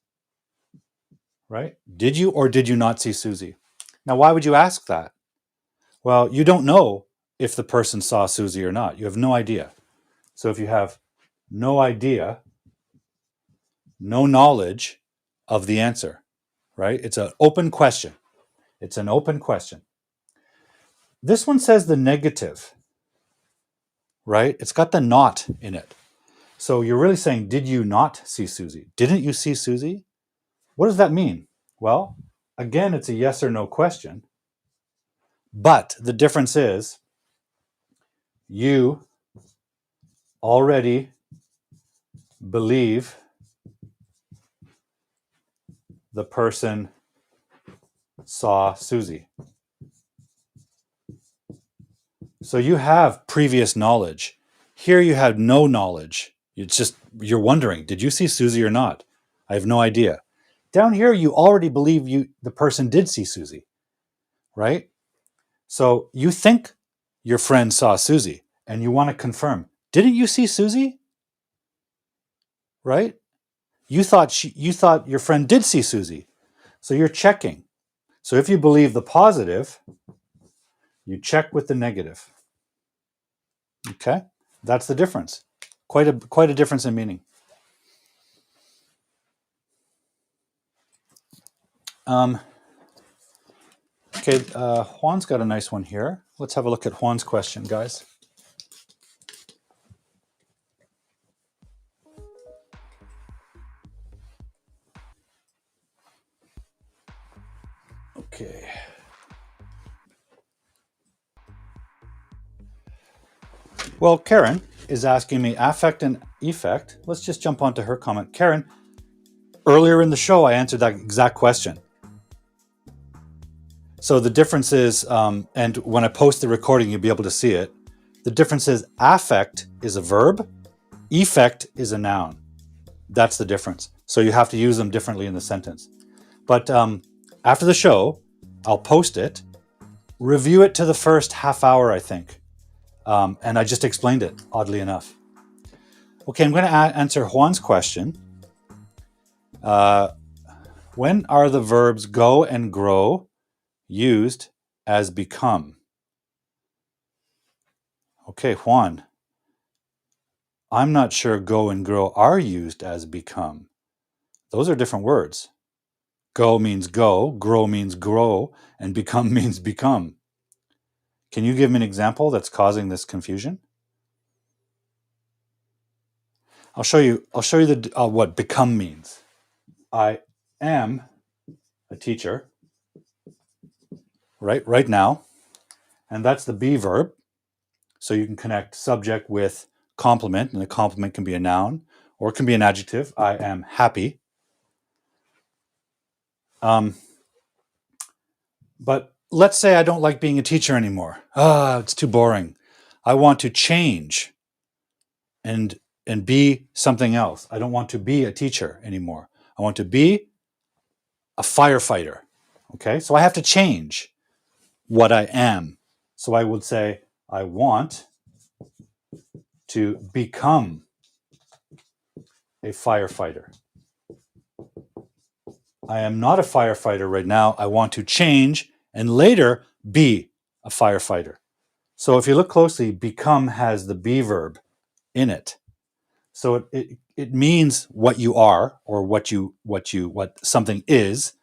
right? Did you or did you not see Susie? Now, why would you ask that? Well, you don't know if the person saw Susie or not. You have no idea. So if you have no idea, no knowledge of the answer, right? It's an open question. It's an open question. This one says the negative, right? It's got the not in it. So you're really saying, did you not see Susie? Didn't you see Susie? What does that mean? Well, again, it's a yes or no question. But the difference is you already believe the person saw Susie. So you have previous knowledge. Here you have no knowledge. It's just, you're wondering, did you see Susie or not? I have no idea. Down here, you already believe the person did see Susie, right? So you think your friend saw Susie and you want to confirm, didn't you see Susie? Right? You thought your friend did see Susie. So you're checking. So if you believe the positive, you check with the negative. Okay? That's the difference. Quite a difference in meaning. Okay, Juan's got a nice one here. Let's have a look at Juan's question, guys. Okay. Well, Karen is asking me affect and effect. Let's just jump onto her comment. Karen, earlier in the show, I answered that exact question. So the difference is, and when I post the recording, you'll be able to see it. The difference is affect is a verb, effect is a noun. That's the difference. So you have to use them differently in the sentence. But after the show, I'll post it, review it to the first half hour, I think. And I just explained it, oddly enough. Okay, I'm going to answer Juan's question. When are the verbs go and grow used as become? Okay, Juan, I'm not sure go and grow are used as become. Those are different words. Go means go, grow means grow, and become means become. Can you give me an example that's causing this confusion? I'll show you what become means. am a teacher, right now. And that's the be verb. So you can connect subject with complement, and the complement can be a noun or it can be an adjective. I am happy. But let's say I don't like being a teacher anymore. It's too boring. I want to change and be something else. I don't want to be a teacher anymore. I want to be a firefighter. Okay, so I have to change what I am. So I would say, I want to become a firefighter. I am not a firefighter right now. I want to change and later be a firefighter. So if you look closely, become has the be verb in it. So it means what you are or what something is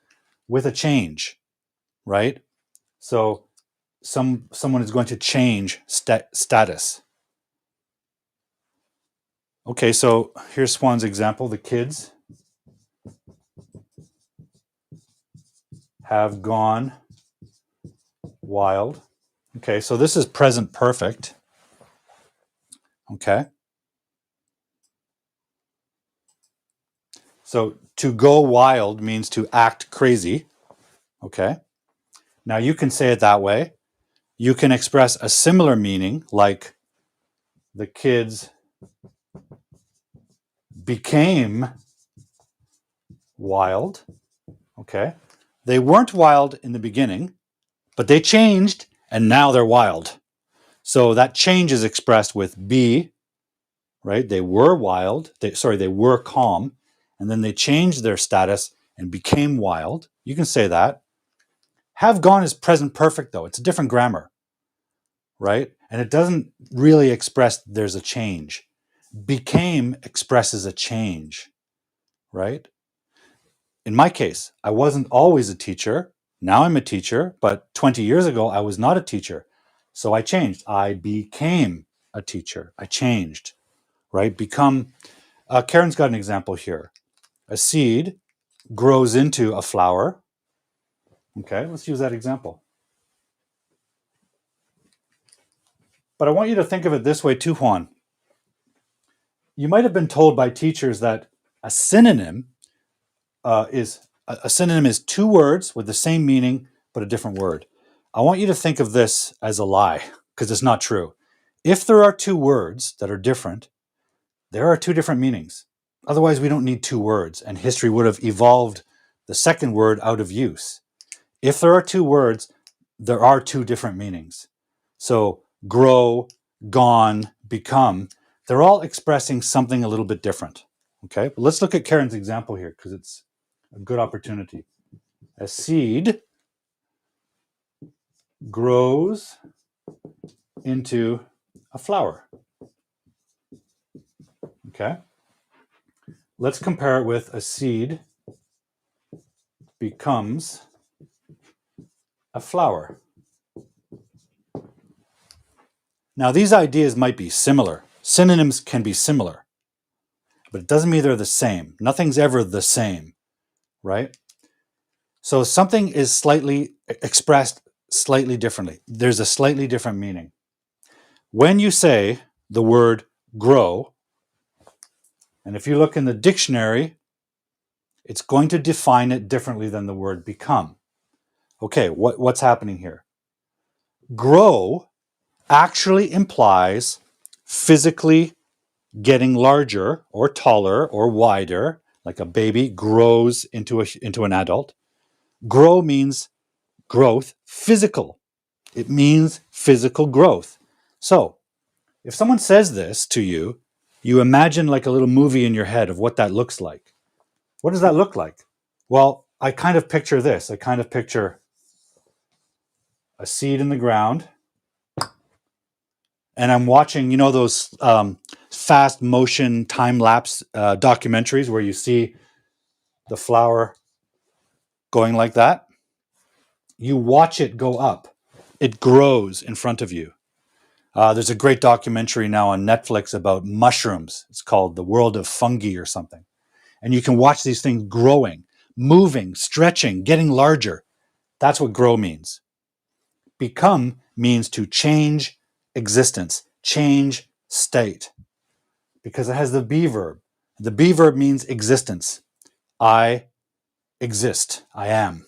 with a change, right? So someone is going to change status. Okay, so here's Swan's example. The kids have gone wild. Okay, so this is present perfect. Okay. So to go wild means to act crazy. Okay. Now you can say it that way. You can express a similar meaning like the kids became wild. Okay. They weren't wild in the beginning, but they changed and now they're wild. So that change is expressed with be, right? They were wild. They were calm. And then they changed their status and became wild. You can say that. Have gone is present perfect, though. It's a different grammar, right? And it doesn't really express there's a change. Became expresses a change, right? In my case, I wasn't always a teacher. Now I'm a teacher, but 20 years ago, I was not a teacher. So I changed. I became a teacher. I changed, right? Become. Karen's got an example here. A seed grows into a flower. Okay, let's use that example. But I want you to think of it this way too, Juan. You might have been told by teachers that a synonym is two words with the same meaning but a different word. I want you to think of this as a lie because it's not true. If there are two words that are different, there are two different meanings. Otherwise, we don't need two words, and history would have evolved the second word out of use. If there are two words, there are two different meanings. So grow, gone, become, they're all expressing something a little bit different. Okay, but let's look at Karen's example here because it's a good opportunity. A seed grows into a flower. Okay, let's compare it with a seed becomes a flower. Now, these ideas might be similar. Synonyms can be similar, but it doesn't mean they're the same. Nothing's ever the same, right? So something is slightly expressed slightly differently. There's a slightly different meaning. When you say the word grow, and if you look in the dictionary, it's going to define it differently than the word become. Okay, what's happening here? Grow actually implies physically getting larger or taller or wider, like a baby grows into an adult. Grow means growth, physical. It means physical growth. So, if someone says this to you, you imagine like a little movie in your head of what that looks like. What does that look like? Well, I kind of picture this. I kind of picture a seed in the ground, and I'm watching, those fast motion time lapse documentaries where you see the flower going like that. You watch it go up. It grows in front of you. There's a great documentary now on Netflix about mushrooms. It's called The World of Fungi or something. And you can watch these things growing. moving, stretching, getting larger. That's what grow means. Become means to change existence, change state, because it has the be verb. The be verb means existence. I exist. I am.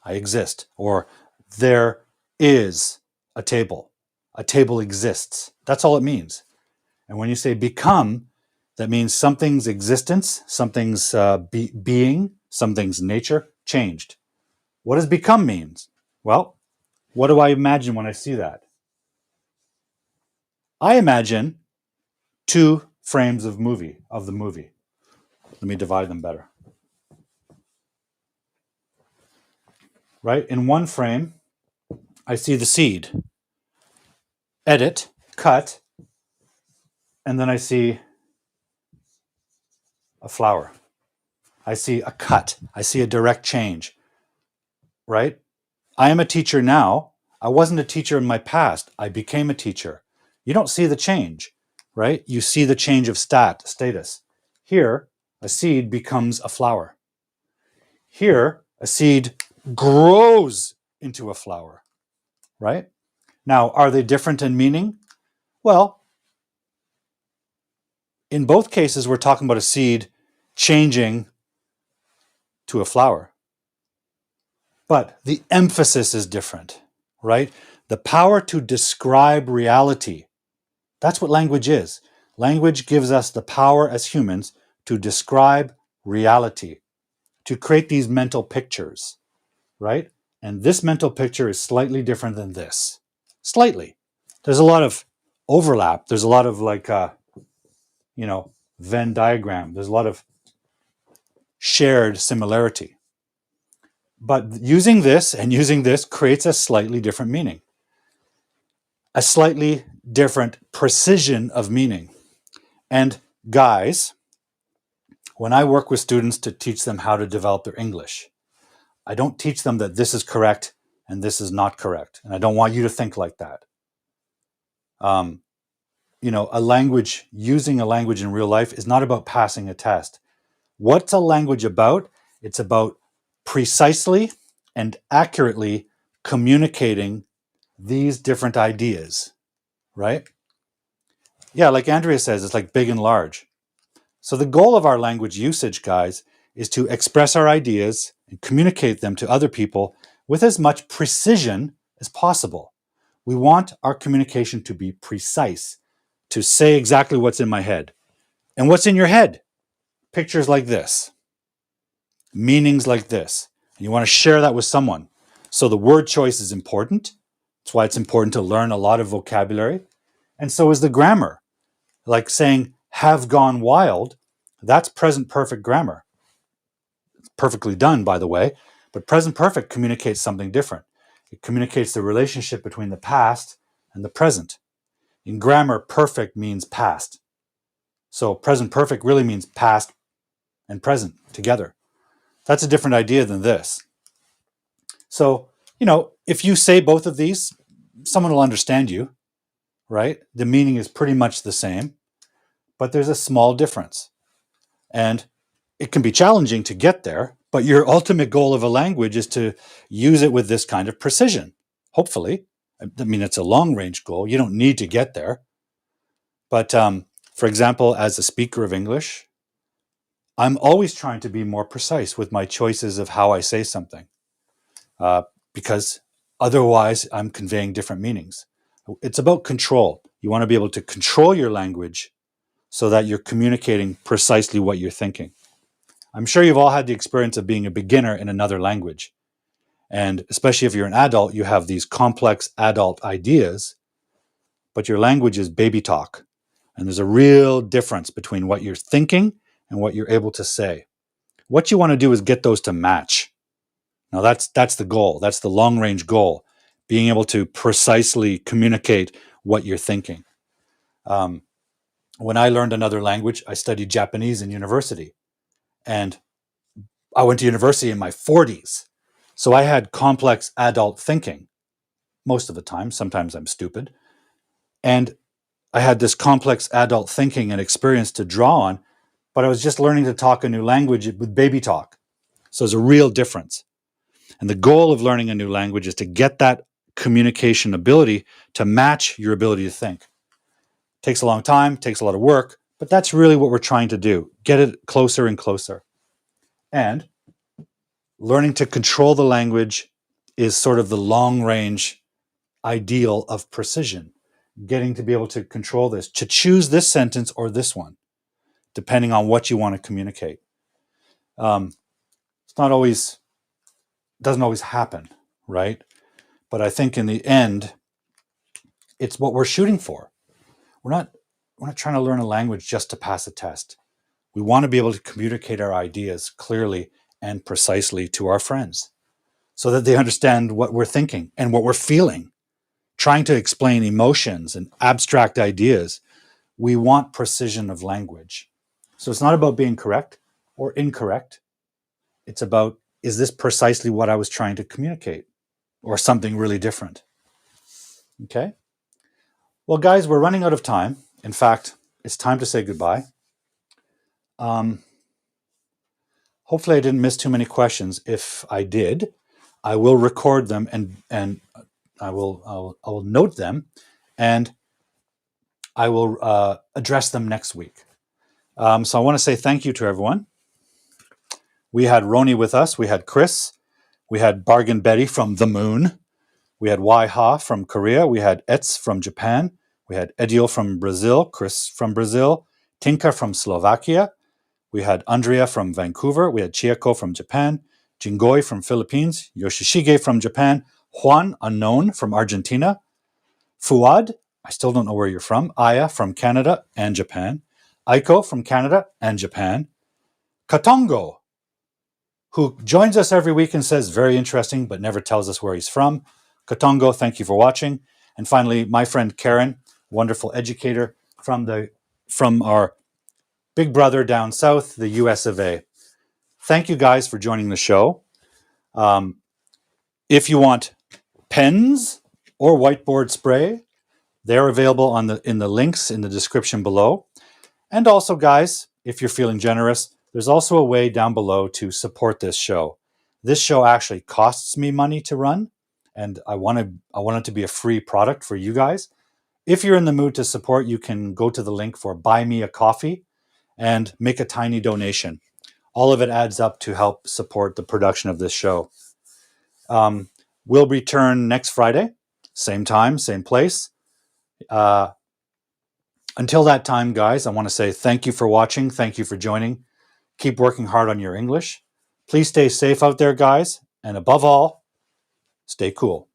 I exist. Or there is a table. A table exists. That's all it means. And when you say become, that means something's existence, something's being, something's nature changed. What does become means? Well, what do I imagine when I see that? I imagine two frames of the movie. Let me divide them better. Right? In one frame, I see the seed. Edit, cut, and then I see a flower. I see a cut. I see a direct change. Right? I am a teacher now. I wasn't a teacher in my past. I became a teacher. You don't see the change, right? You see the change of status. Here, a seed becomes a flower. Here, a seed grows into a flower, right? Now, are they different in meaning? Well, in both cases, we're talking about a seed changing to a flower. But the emphasis is different, right? The power to describe reality. That's what language is. Language gives us the power as humans to describe reality, to create these mental pictures, right? And this mental picture is slightly different than this. Slightly. There's a lot of overlap. There's a lot of Venn diagram. There's a lot of shared similarity. But using this and using this creates a slightly different meaning, a slightly different precision of meaning. And guys, when I work with students to teach them how to develop their English, I don't teach them that this is correct and this is not correct. And I don't want you to think like that. Using a language in real life is not about passing a test. What's a language about? It's about precisely and accurately communicating these different ideas, right? Yeah, like Andrea says, it's like big and large. So the goal of our language usage, guys, is to express our ideas and communicate them to other people with as much precision as possible. We want our communication to be precise, to say exactly what's in my head. And what's in your head? Pictures like this, meanings like this. And you want to share that with someone. So the word choice is important. That's why it's important to learn a lot of vocabulary. And so is the grammar. Like saying have gone wild, that's present perfect grammar. It's perfectly done, by the way, but present perfect communicates something different. It communicates the relationship between the past and the present. In grammar, perfect means past. So present perfect really means past and present together. That's a different idea than this. So, if you say both of these, someone will understand you, right? The meaning is pretty much the same, but there's a small difference. And it can be challenging to get there, but your ultimate goal of a language is to use it with this kind of precision, hopefully. I mean, it's a long-range goal. You don't need to get there. But for example, as a speaker of English, I'm always trying to be more precise with my choices of how I say something, because otherwise I'm conveying different meanings. It's about control. You want to be able to control your language so that you're communicating precisely what you're thinking. I'm sure you've all had the experience of being a beginner in another language. And especially if you're an adult, you have these complex adult ideas, but your language is baby talk. And there's a real difference between what you're thinking and what you're able to say. What you want to do is get those to match. Now that's the goal. That's the long-range goal, being able to precisely communicate what you're thinking. When I learned another language, I studied Japanese in university. And I went to university in my 40s. So I had complex adult thinking most of the time. Sometimes I'm stupid. And I had this complex adult thinking and experience to draw on but I was just learning to talk a new language with baby talk. So there's a real difference. And the goal of learning a new language is to get that communication ability to match your ability to think. Takes a long time, takes a lot of work, but that's really what we're trying to do. Get it closer and closer. And learning to control the language is sort of the long-range ideal of precision. Getting to be able to control this, to choose this sentence or this one, depending on what you want to communicate. It's not always, doesn't always happen, right? But I think in the end, it's what we're shooting for. We're not trying to learn a language just to pass a test. We want to be able to communicate our ideas clearly and precisely to our friends so that they understand what we're thinking and what we're feeling. Trying to explain emotions and abstract ideas, we want precision of language. So it's not about being correct or incorrect. It's about, is this precisely what I was trying to communicate or something really different? Okay. Well, guys, we're running out of time. In fact, it's time to say goodbye. Hopefully I didn't miss too many questions. If I did, I will record them and I will note them, and I will address them next week. So I want to say thank you to everyone. We had Roni with us. We had Chris. We had Bargain Betty from the moon. We had Wai Ha from Korea. We had Etz from Japan. We had Edil from Brazil. Chris from Brazil. Tinka from Slovakia. We had Andrea from Vancouver. We had Chieko from Japan. Jingoi from Philippines. Yoshishige from Japan. Juan, unknown, from Argentina. Fuad, I still don't know where you're from. Aya from Canada and Japan. Aiko from Canada and Japan. Katongo, who joins us every week and says, very interesting, but never tells us where he's from. Katongo, thank you for watching. And finally, my friend Karen, wonderful educator from our big brother down south, the US of A. Thank you guys for joining the show. If you want pens or whiteboard spray, they're available in the links in the description below. And also, guys, if you're feeling generous, there's also a way down below to support this show. This show actually costs me money to run, and I want it to be a free product for you guys. If you're in the mood to support, you can go to the link for Buy Me a Coffee and make a tiny donation. All of it adds up to help support the production of this show. We'll return next Friday, same time, same place. Until that time, guys, I want to say thank you for watching. Thank you for joining. Keep working hard on your English. Please stay safe out there, guys. And above all, stay cool.